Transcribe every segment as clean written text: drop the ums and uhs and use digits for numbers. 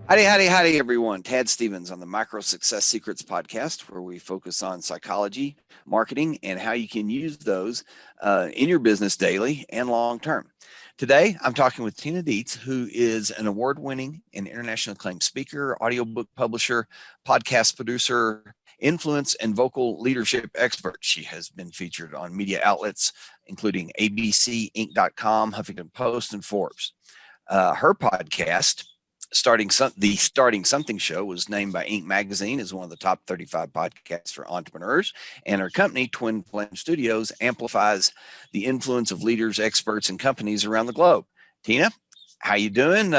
Howdy, everyone. Tad Stevens on the Micro Success Secrets podcast, where we focus on psychology, marketing, and how you can use those in your business daily and long term. Today, I'm talking with Tina Dietz, who is an award-winning and international acclaimed speaker, audiobook publisher, podcast producer, influence, and vocal leadership expert. She has been featured on media outlets, including ABCinc.com, Huffington Post, and Forbes. Her podcast, the Starting Something Show, was named by Inc. magazine as one of the top 35 podcasts for entrepreneurs, and her company, Twin Flame Studios, amplifies the influence of leaders, experts, and companies around the globe. Tina, how you doing?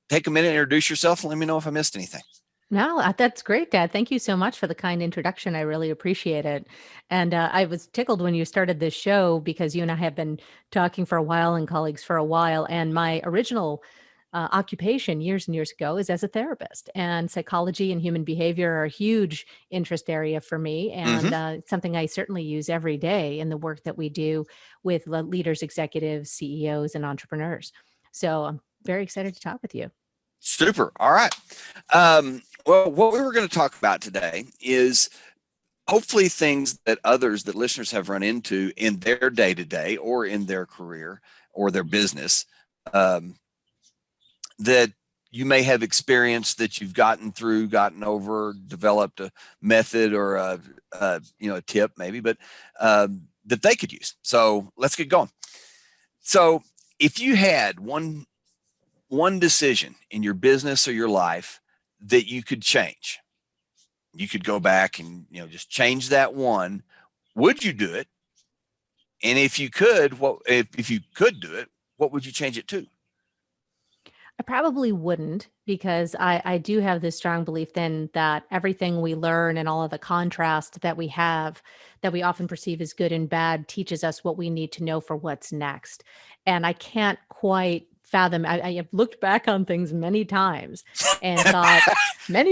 Take a minute, introduce yourself, and let me know if I missed anything. No, that's great, Dad. Thank you so much for the kind introduction. I really appreciate it. And I was tickled when you started this show because you and I have been talking for a while and colleagues for a while. And my original occupation years and years ago is as a therapist, and psychology and human behavior are a huge interest area for me, and something I certainly use every day in the work that we do with leaders, executives, CEOs, and entrepreneurs. So I'm very excited to talk with you. Super. All right. Well, what we were going to talk about today is hopefully things that listeners have run into in their day-to-day or in their career or their business, that you may have experienced, that you've gotten over, developed a method or a tip maybe, but that they could use. So let's get going. So if you had one decision in your business or your life that you could change, you could go back and just change that one, would you do it? And if you could, if you could do it, what would you change it to? I probably wouldn't, because I do have this strong belief then that everything we learn and all of the contrast that we have, that we often perceive as good and bad, teaches us what we need to know for what's next. And I can't quite fathom. I have looked back on things many times and thought and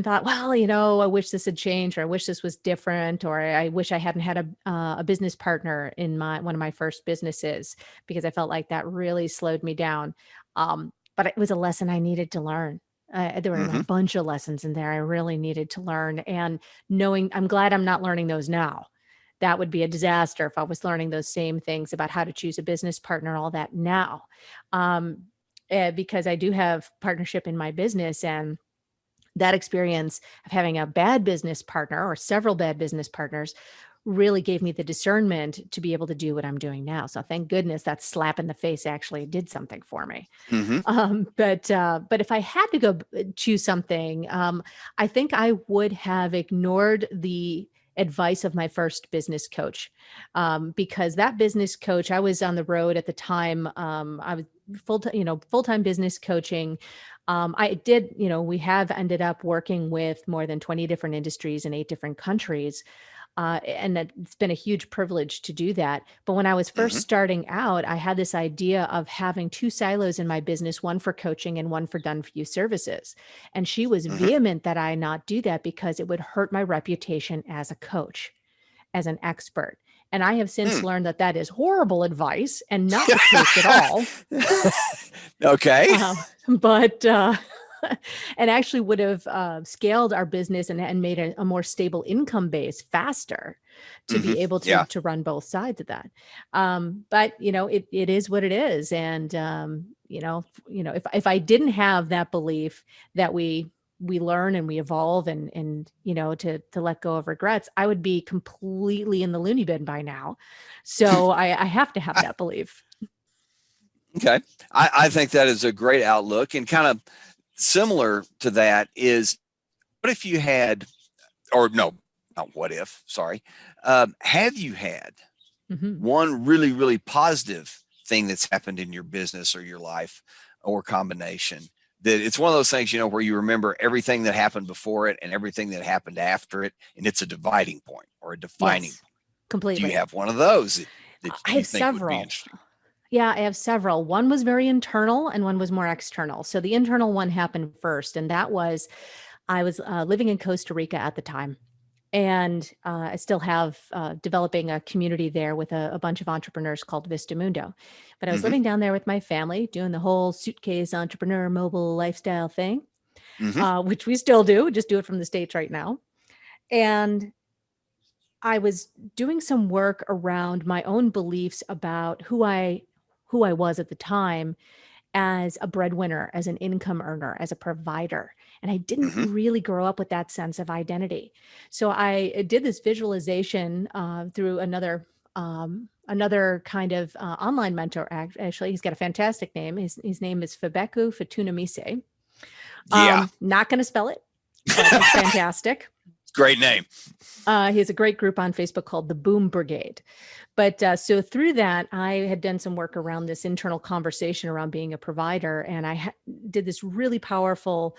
thought, well, I wish this had changed, or I wish this was different, or I wish I hadn't had a business partner in one of my first businesses, because I felt like that really slowed me down. But it was a lesson I needed to learn. There were a bunch of lessons in there I really needed to learn, and I'm glad I'm not learning those now. That would be a disaster if I was learning those same things about how to choose a business partner, all that now. Because I do have partnership in my business, and that experience of having a bad business partner or several bad business partners really gave me the discernment to be able to do what I'm doing now. So thank goodness that slap in the face actually did something for me. But if I had to go choose something, I think I would have ignored the advice of my first business coach, because that business coach, I was on the road at the time. I was full-time business coaching. We have ended up working with more than 20 different industries in 8 different countries. And it's been a huge privilege to do that. But when I was first starting out, I had this idea of having 2 silos in my business, one for coaching and one for done for you services. And she was vehement that I not do that because it would hurt my reputation as a coach, as an expert. And I have since learned that that is horrible advice and not the case at all. Okay. But and actually would have scaled our business and made a more stable income base faster to be able to run both sides of that. But it is what it is. And if I didn't have that belief that we learn and we evolve and to let go of regrets, I would be completely in the loony bin by now. So I have to have that belief. Okay. I think that is a great outlook, and kind of similar to that is, what if you had, or no, not what if, sorry. Have you had one really, really positive thing that's happened in your business or your life, or combination, that it's one of those things, where you remember everything that happened before it and everything that happened after it, and it's a dividing point or a defining point? Completely. Do you have one of those that I have several. Yeah, I have several. One was very internal and one was more external. So the internal one happened first. And that was, I was living in Costa Rica at the time. And I still have developing a community there with a bunch of entrepreneurs called Vista Mundo. But I was Mm-hmm. living down there with my family, doing the whole suitcase entrepreneur mobile lifestyle thing, Mm-hmm. which we still do, just do it from the States right now. And I was doing some work around my own beliefs about who I was at the time as a breadwinner, as an income earner, as a provider. And I didn't Mm-hmm. really grow up with that sense of identity. So I did this visualization through another kind of online mentor. Actually, he's got a fantastic name. His name is Fabeku Fatunamise. Yeah. Not going to spell it, but he's fantastic. Great name. He has a great group on Facebook called the Boom Brigade. But so through that, I had done some work around this internal conversation around being a provider. And I did this really powerful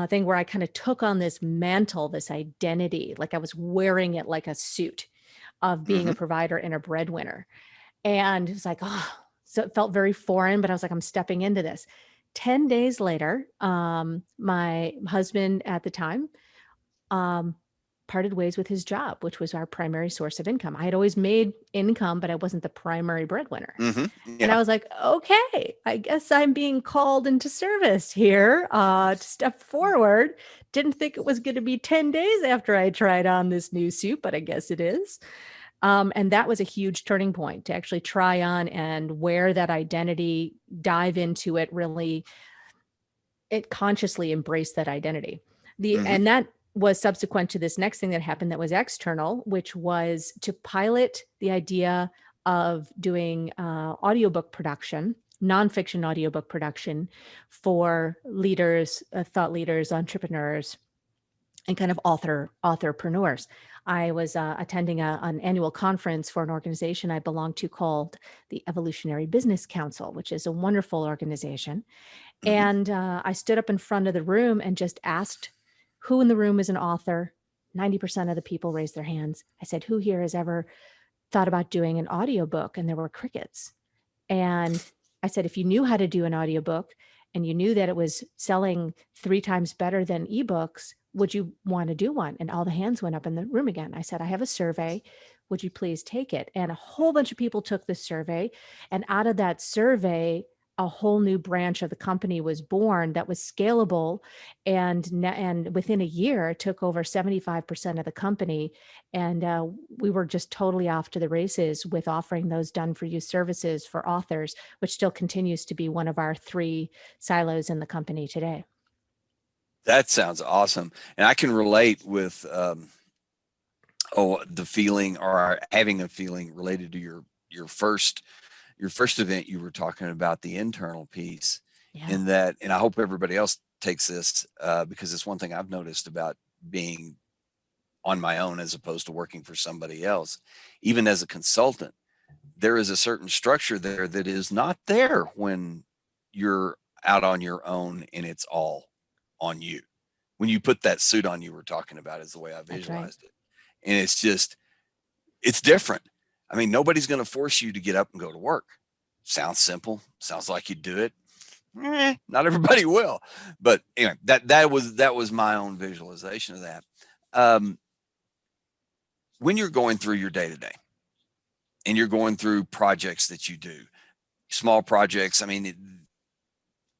thing where I kind of took on this mantle, this identity, like I was wearing it like a suit of being Mm-hmm. a provider and a breadwinner. And it was like, oh, so it felt very foreign, but I was like, I'm stepping into this. 10 days later, my husband at the time, um, parted ways with his job, which was our primary source of income. I had always made income, but I wasn't the primary breadwinner. Mm-hmm. And Yeah. I was like, okay, I guess I'm being called into service here to step forward. Didn't think it was going to be 10 days after I tried on this new suit, but I guess it is. And that was a huge turning point to actually try on and wear that identity, dive into it, really it consciously embraced that identity. Mm-hmm. And that was subsequent to this next thing that happened that was external, which was to pilot the idea of doing audiobook production, nonfiction audiobook production for leaders, thought leaders, entrepreneurs, and kind of authorpreneurs. I was attending an annual conference for an organization I belong to called the Evolutionary Business Council, which is a wonderful organization. Mm-hmm. And I stood up in front of the room and just asked who in the room is an author. 90% of the people raised their hands. I said, who here has ever thought about doing an audiobook? And there were crickets. And I said, if you knew how to do an audiobook and you knew that it was selling 3 times better than ebooks, would you want to do one? And all the hands went up in the room again. I said, I have a survey. Would you please take it? And a whole bunch of people took the survey. And out of that survey, a whole new branch of the company was born that was scalable, and within a year it took over 75% of the company, and we were just totally off to the races with offering those done for you services for authors, which still continues to be one of our 3 silos in the company today. That sounds awesome. And I can relate with the feeling or having a feeling related to your first event. You were talking about the internal piece Yeah. in that, and I hope everybody else takes this because it's one thing I've noticed about being on my own as opposed to working for somebody else. Even as a consultant, there is a certain structure there that is not there when you're out on your own and it's all on you. When you put that suit on, you were talking about is the way I That's right. visualized it. And it's different. I mean, nobody's going to force you to get up and go to work. Sounds simple. Sounds like you do it. Not everybody will. But anyway, that was my own visualization of that. Um, when you're going through your day to day and you're going through projects that you do, small projects, I mean,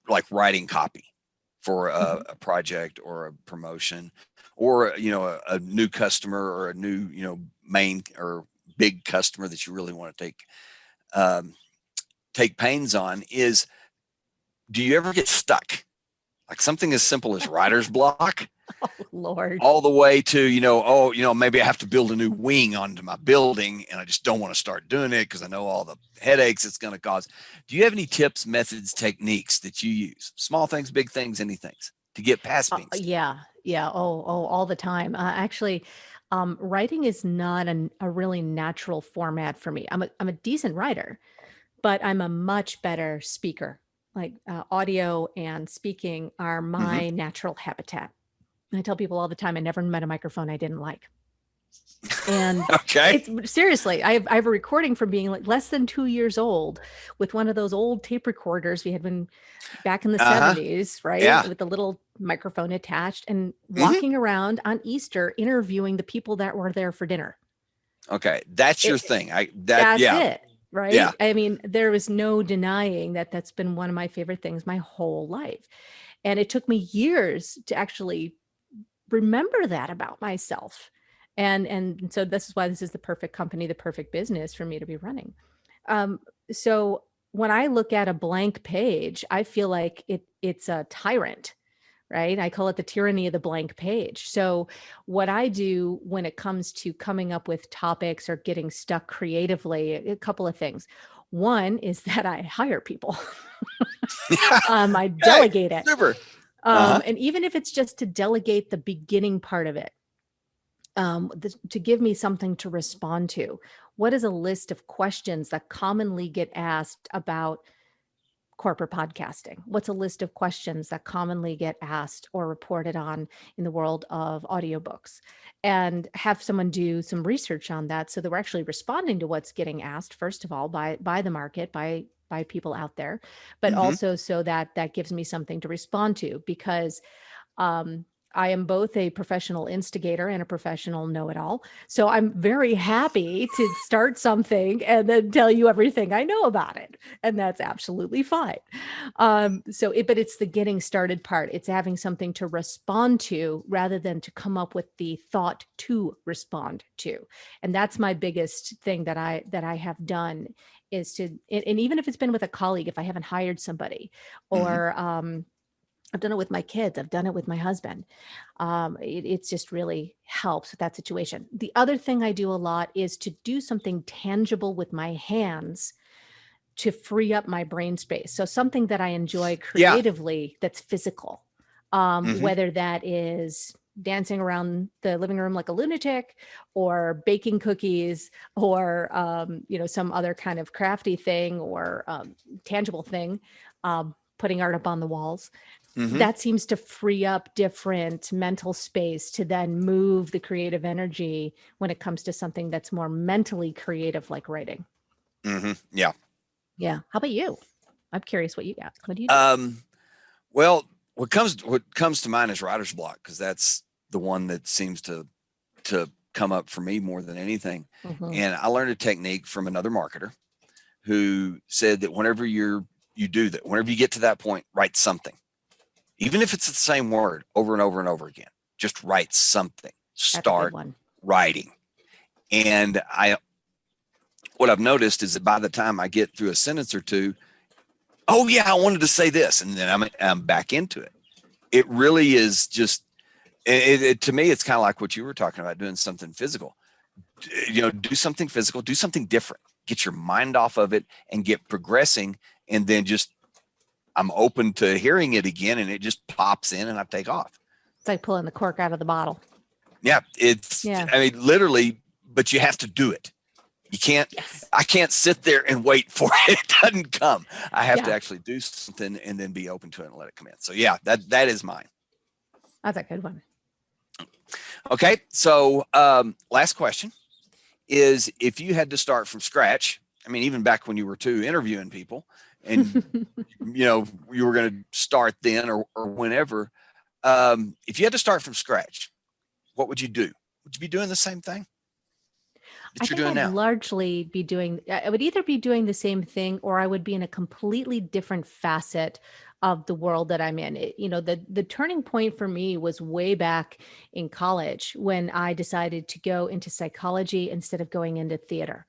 like writing copy for a project or a promotion, or a new customer or a new main or big customer that you really want to take pains on, is do you ever get stuck? Like something as simple as writer's block, Oh, Lord. all the way to maybe I have to build a new wing onto my building and I just don't want to start doing it because I know all the headaches it's going to cause. Do you have any tips, methods, techniques that you use? Small things, big things, anything to get past being stuck? Yeah. Yeah. Oh, all the time. Actually, writing is not a really natural format for me. I'm a decent writer, but I'm a much better speaker. Like audio and speaking are Mm-hmm. my natural habitat. I tell people all the time, I never met a microphone I didn't like. And Okay. it's seriously, I have a recording from being like less than 2 years old with one of those old tape recorders we had been back in the Uh-huh. 70s, right? Yeah. With the little microphone attached, and Hmm. walking around on Easter interviewing the people that were there for dinner. Okay. That's your It, thing. that's Yeah. it, Yeah. right? I mean, there was no denying that that's been one of my favorite things my whole life. And it took me years to actually remember that about myself. And so this is why this is the perfect company, the perfect business for me to be running. Um, so when I look at a blank page, I feel like it's a tyrant, right? I call it the tyranny of the blank page. So what I do when it comes to coming up with topics or getting stuck creatively, a couple of things. One is that I hire people. I Okay. delegate it. Super. Uh-huh. And even if it's just to delegate the beginning part of it, to give me something to respond to. What is a list of questions that commonly get asked about corporate podcasting? What's a list of questions that commonly get asked or reported on in the world of audiobooks? And have someone do some research on that so that we're actually responding to what's getting asked, first of all, by the market, by people out there, but Hmm. also so that that gives me something to respond to, because um, I am both a professional instigator and a professional know-it-all. So I'm very happy to start something and then tell you everything I know about it. And that's absolutely fine. But it's the getting started part. It's having something to respond to rather than to come up with the thought to respond to. And that's my biggest thing that I have done is to, and even if it's been with a colleague, if I haven't hired somebody, Hmm. or I've done it with my kids. I've done it with my husband. It's just really helps with that situation. The other thing I do a lot is to do something tangible with my hands to free up my brain space. So something that I enjoy Yeah. creatively that's physical, Hmm. whether that is dancing around the living room like a lunatic, or baking cookies, or some other kind of crafty thing, or tangible thing, putting art up on the walls. Hmm. That seems to free up different mental space to then move the creative energy when it comes to something that's more mentally creative, like writing. Hmm. Yeah. Yeah. How about you? I'm curious what you got. What do you do? Um, well, what comes to mind is writer's block, because that's the one that seems to come up for me more than anything. Mhm. And I learned a technique from another marketer who said that you do that, whenever you get to that point, write something, even if it's the same word over and over and over again. Just write something. That's a good Start one. writing. And what I've noticed is that by the time I get through a sentence or two, oh yeah, I wanted to say this, and then I'm back into it. It really is just to me, it's kind of like what you were talking about, doing something physical. Do something physical, do something different, get your mind off of it and get progressing, and then just I'm open to hearing it again, and it just pops in and I take off. It's like pulling the cork out of the bottle. Yeah, Yeah. I mean, literally, but you have to do it. You can't, Yes. I can't sit there and wait for it. It doesn't come. I have to Yeah. actually do something and then be open to it and let it come in. So yeah, that is mine. That's a good one. Okay. So last question is, if you had to start from scratch, I mean, even back when you were interviewing people, and you were going to start then or whenever, if you had to start from scratch, what would you do? Would you be doing the same thing I that you're think doing I'd now? largely be doing, I would either be doing the same thing, or I would be in a completely different facet of the world that I'm in. The turning point for me was way back in college when I decided to go into psychology instead of going into theater.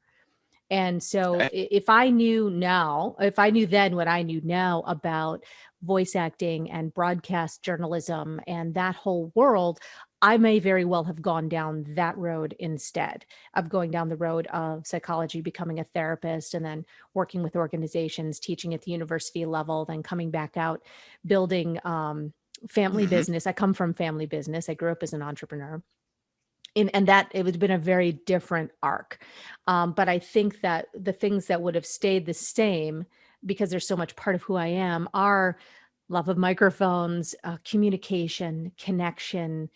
And so Okay. if I knew then what I knew now about voice acting and broadcast journalism and that whole world, I may very well have gone down that road instead of going down the road of psychology, becoming a therapist, and then working with organizations, teaching at the university level, then coming back out, building family Mm-hmm. business. I come from family business. I grew up as an entrepreneur, and that it would have been a very different arc. But I think that the things that would have stayed the same, because they're so much part of who I am, are love of microphones, communication, connection,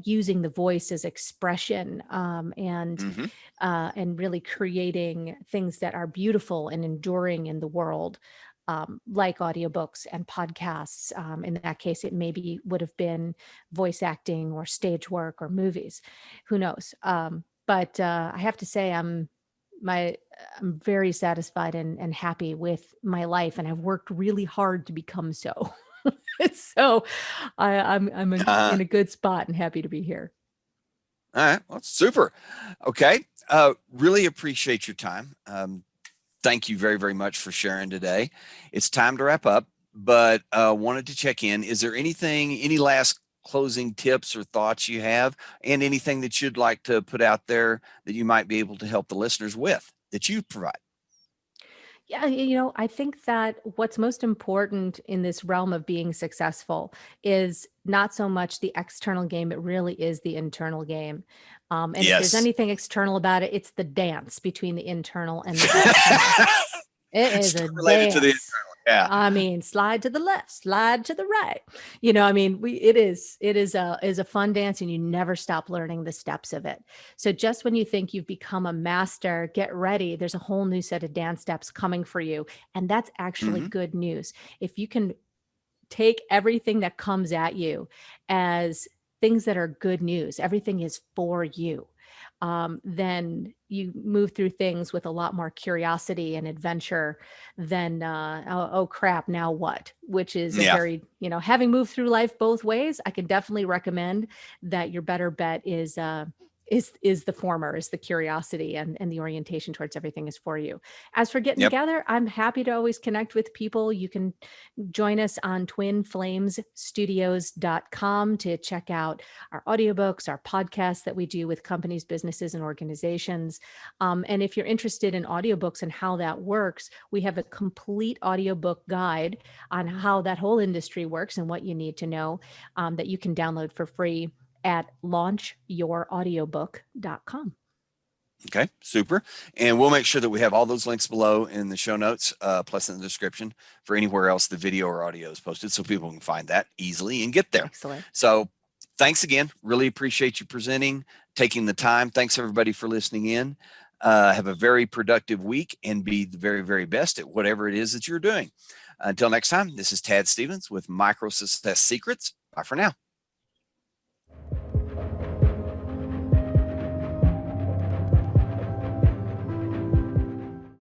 using the voice as expression, Hmm. and really creating things that are beautiful and enduring in the world, like audiobooks and podcasts. In that case, it maybe would have been voice acting or stage work or movies. Who knows? But I have to say, my I'm very satisfied and happy with my life, and I've worked really hard to become so. So I'm Uh, in a good spot and happy to be here. all right. Well, super. Okay. Really appreciate your time. Thank you very, very much for sharing today. It's time to wrap up, but wanted to check in. Is there any last closing tips or thoughts you have, and anything that you'd like to put out there that you might be able to help the listeners with that you provide? Yeah, I think that what's most important in this realm of being successful is not so much the external game, it really is the internal game. And if there's Yes. anything external about it, it's the dance between the internal and the external. It is Still a related to the dance. internal. Yeah. I mean, slide to the left, slide to the right. I mean, it is a fun dance, and you never stop learning the steps of it. So just when you think you've become a master, get ready. There's a whole new set of dance steps coming for you, and that's actually Hmm. good news. If you can take everything that comes at you as things that are good news, everything is for you, then you move through things with a lot more curiosity and adventure than, oh crap, now what? Which is a Yeah. very, having moved through life both ways, I can definitely recommend that your better bet is the former, is the curiosity, and the orientation towards everything is for you. As for getting Yep. together, I'm happy to always connect with people. You can join us on twinflamesstudios.com to check out our audiobooks, our podcasts that we do with companies, businesses, and organizations. And if you're interested in audiobooks and how that works, we have a complete audiobook guide on how that whole industry works and what you need to know, that you can download for free at launchyouraudiobook.com. Okay, super. And we'll make sure that we have all those links below in the show notes, plus in the description for anywhere else the video or audio is posted, so people can find that easily and get there. Excellent. So thanks again. Really appreciate you presenting, taking the time. Thanks everybody for listening in. Have a very productive week and be the very, very best at whatever it is that you're doing. Until next time, this is Tad Stevens with Micro Success Secrets. Bye for now.